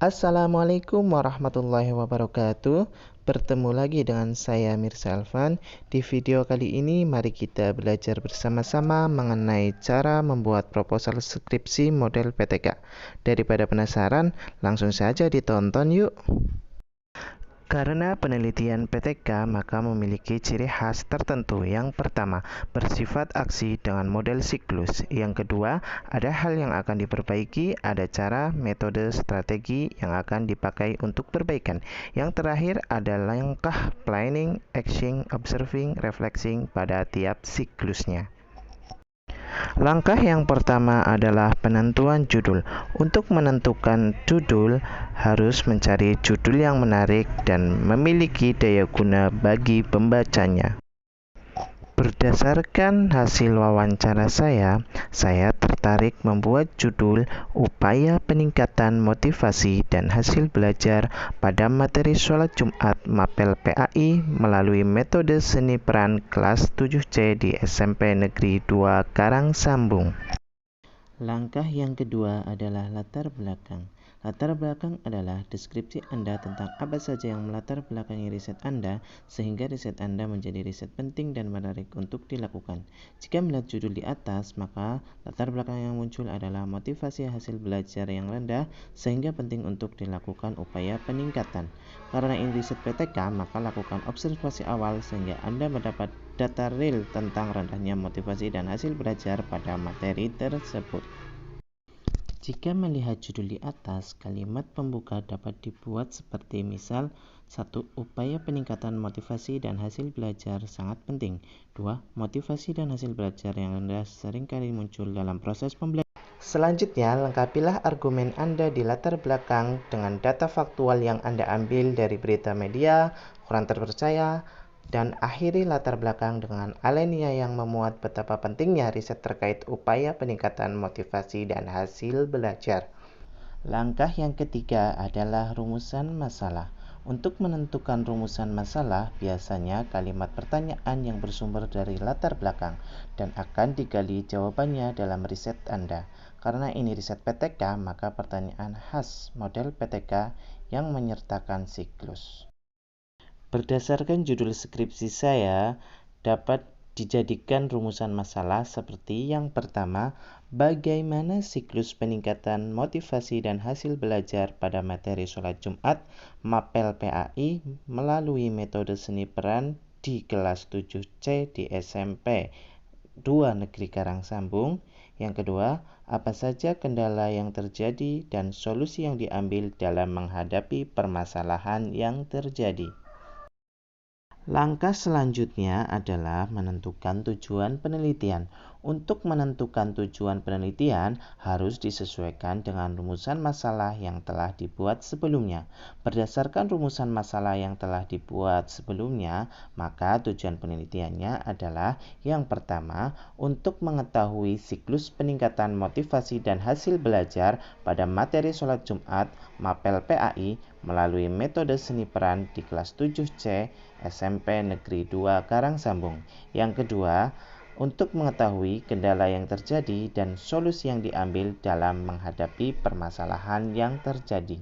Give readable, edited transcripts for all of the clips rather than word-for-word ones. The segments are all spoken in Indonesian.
Assalamualaikum warahmatullahi wabarakatuh. Bertemu lagi dengan saya Mirza Alvan. Di video kali ini mari kita belajar bersama-sama mengenai cara membuat proposal skripsi model PTK. Daripada penasaran, langsung saja ditonton yuk. Karena penelitian PTK maka memiliki ciri khas tertentu. Yang pertama, bersifat aksi dengan model siklus. Yang kedua, ada hal yang akan diperbaiki, ada cara, metode, strategi yang akan dipakai untuk perbaikan. Yang terakhir ada langkah planning, action, observing, reflecting pada tiap siklusnya. Langkah yang pertama adalah penentuan judul. Untuk menentukan judul, harus mencari judul yang menarik dan memiliki daya guna bagi pembacanya. Berdasarkan hasil wawancara saya tertarik membuat judul Upaya Peningkatan Motivasi dan Hasil Belajar pada Materi Sholat Jumat Mapel PAI melalui metode seni peran kelas 7C di SMP Negeri 2 Karangsambung. Langkah yang kedua adalah latar belakang. Latar belakang adalah deskripsi Anda tentang apa saja yang melatar belakangi riset Anda sehingga riset Anda menjadi riset penting dan menarik untuk dilakukan. Jika melihat judul di atas, maka latar belakang yang muncul adalah motivasi hasil belajar yang rendah sehingga penting untuk dilakukan upaya peningkatan. Karena ini riset PTK, maka lakukan observasi awal sehingga Anda mendapat data real tentang rendahnya motivasi dan hasil belajar pada materi tersebut. Jika melihat judul di atas, kalimat pembuka dapat dibuat seperti misal 1. Upaya peningkatan motivasi dan hasil belajar sangat penting. 2. Motivasi dan hasil belajar yang rendah seringkali muncul dalam proses pembelajaran. Selanjutnya, lengkapilah argumen Anda di latar belakang dengan data faktual yang Anda ambil dari berita media, koran terpercaya, dan akhiri latar belakang dengan alinea yang memuat betapa pentingnya riset terkait upaya peningkatan motivasi dan hasil belajar. Langkah yang ketiga adalah rumusan masalah. Untuk menentukan rumusan masalah, biasanya kalimat pertanyaan yang bersumber dari latar belakang dan akan digali jawabannya dalam riset Anda. Karena ini riset PTK, maka pertanyaan khas model PTK yang menyertakan siklus. Berdasarkan judul skripsi saya, dapat dijadikan rumusan masalah seperti yang pertama, bagaimana siklus peningkatan motivasi dan hasil belajar pada materi sholat Jumat Mapel PAI melalui metode seni peran di kelas 7C di SMP 2 Negeri Karangsambung. Yang kedua, apa saja kendala yang terjadi dan solusi yang diambil dalam menghadapi permasalahan yang terjadi. Langkah selanjutnya adalah menentukan tujuan penelitian. Untuk menentukan tujuan penelitian harus disesuaikan dengan rumusan masalah yang telah dibuat sebelumnya. Berdasarkan rumusan masalah yang telah dibuat sebelumnya, maka tujuan penelitiannya adalah yang pertama, untuk mengetahui siklus peningkatan motivasi dan hasil belajar pada materi sholat Jumat Mapel PAI melalui metode seni peran di kelas 7C SMP Negeri 2 Karangsambung. Yang kedua, untuk mengetahui kendala yang terjadi dan solusi yang diambil dalam menghadapi permasalahan yang terjadi.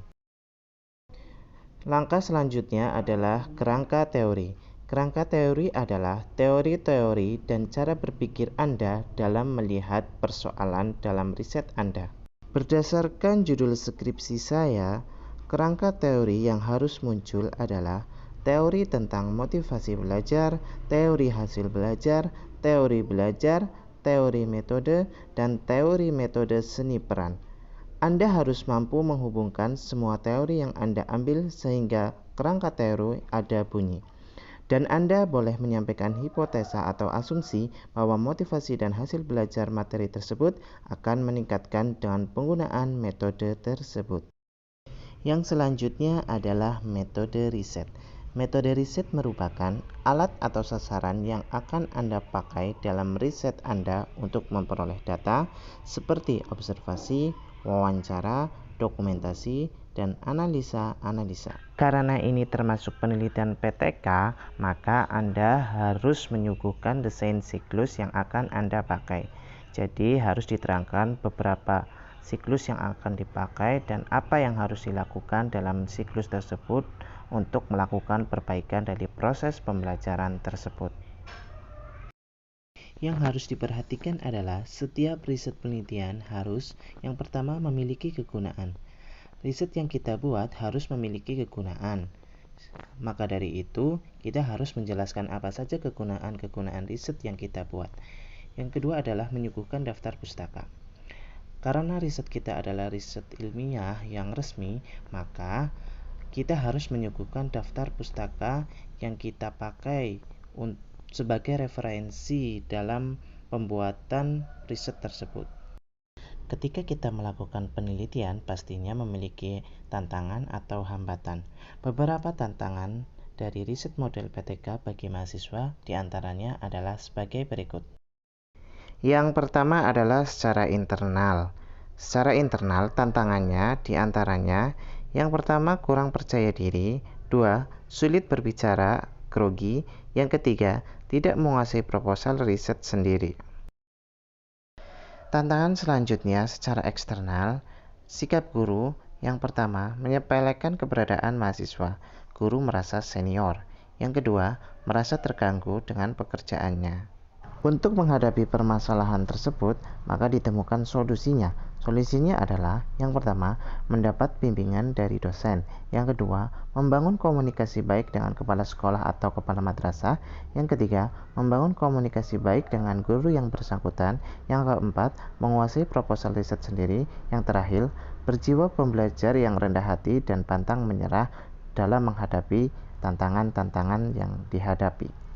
Langkah selanjutnya adalah kerangka teori. Kerangka teori adalah teori-teori dan cara berpikir Anda dalam melihat persoalan dalam riset Anda. Berdasarkan judul skripsi saya, kerangka teori yang harus muncul adalah teori tentang motivasi belajar, teori hasil belajar, teori belajar, teori metode, dan teori metode seni peran. Anda harus mampu menghubungkan semua teori yang Anda ambil sehingga kerangka teori ada bunyi. Dan Anda boleh menyampaikan hipotesa atau asumsi bahwa motivasi dan hasil belajar materi tersebut akan meningkatkan dengan penggunaan metode tersebut. Yang selanjutnya adalah metode riset. Metode riset merupakan alat atau sasaran yang akan Anda pakai dalam riset Anda untuk memperoleh data seperti observasi, wawancara, dokumentasi, dan analisa. Karena ini termasuk penelitian PTK, maka Anda harus menyuguhkan desain siklus yang akan Anda pakai. Jadi harus diterangkan beberapa siklus yang akan dipakai, dan apa yang harus dilakukan dalam siklus tersebut untuk melakukan perbaikan dari proses pembelajaran tersebut. Yang harus diperhatikan adalah setiap riset penelitian harus yang pertama memiliki kegunaan. Riset yang kita buat harus memiliki kegunaan. Maka dari itu, kita harus menjelaskan apa saja kegunaan-kegunaan riset yang kita buat. Yang kedua adalah menyuguhkan daftar pustaka. Karena riset kita adalah riset ilmiah yang resmi, maka kita harus menyuguhkan daftar pustaka yang kita pakai sebagai referensi dalam pembuatan riset tersebut. Ketika kita melakukan penelitian, pastinya memiliki tantangan atau hambatan. Beberapa tantangan dari riset model PTK bagi mahasiswa diantaranya adalah sebagai berikut. Yang pertama adalah secara internal. Secara internal, tantangannya diantaranya yang pertama kurang percaya diri, 2. Sulit berbicara, grogi, yang ketiga tidak menguasai proposal riset sendiri. Tantangan selanjutnya secara eksternal, sikap guru. Yang pertama, menyepelekan keberadaan mahasiswa. Guru merasa senior. Yang kedua, merasa terganggu dengan pekerjaannya. Untuk menghadapi permasalahan tersebut, maka ditemukan solusinya. Solusinya adalah, yang pertama, mendapat bimbingan dari dosen. Yang kedua, membangun komunikasi baik dengan kepala sekolah atau kepala madrasah. Yang ketiga, membangun komunikasi baik dengan guru yang bersangkutan. Yang keempat, menguasai proposal riset sendiri. Yang terakhir, berjiwa pembelajar yang rendah hati dan pantang menyerah dalam menghadapi tantangan-tantangan yang dihadapi.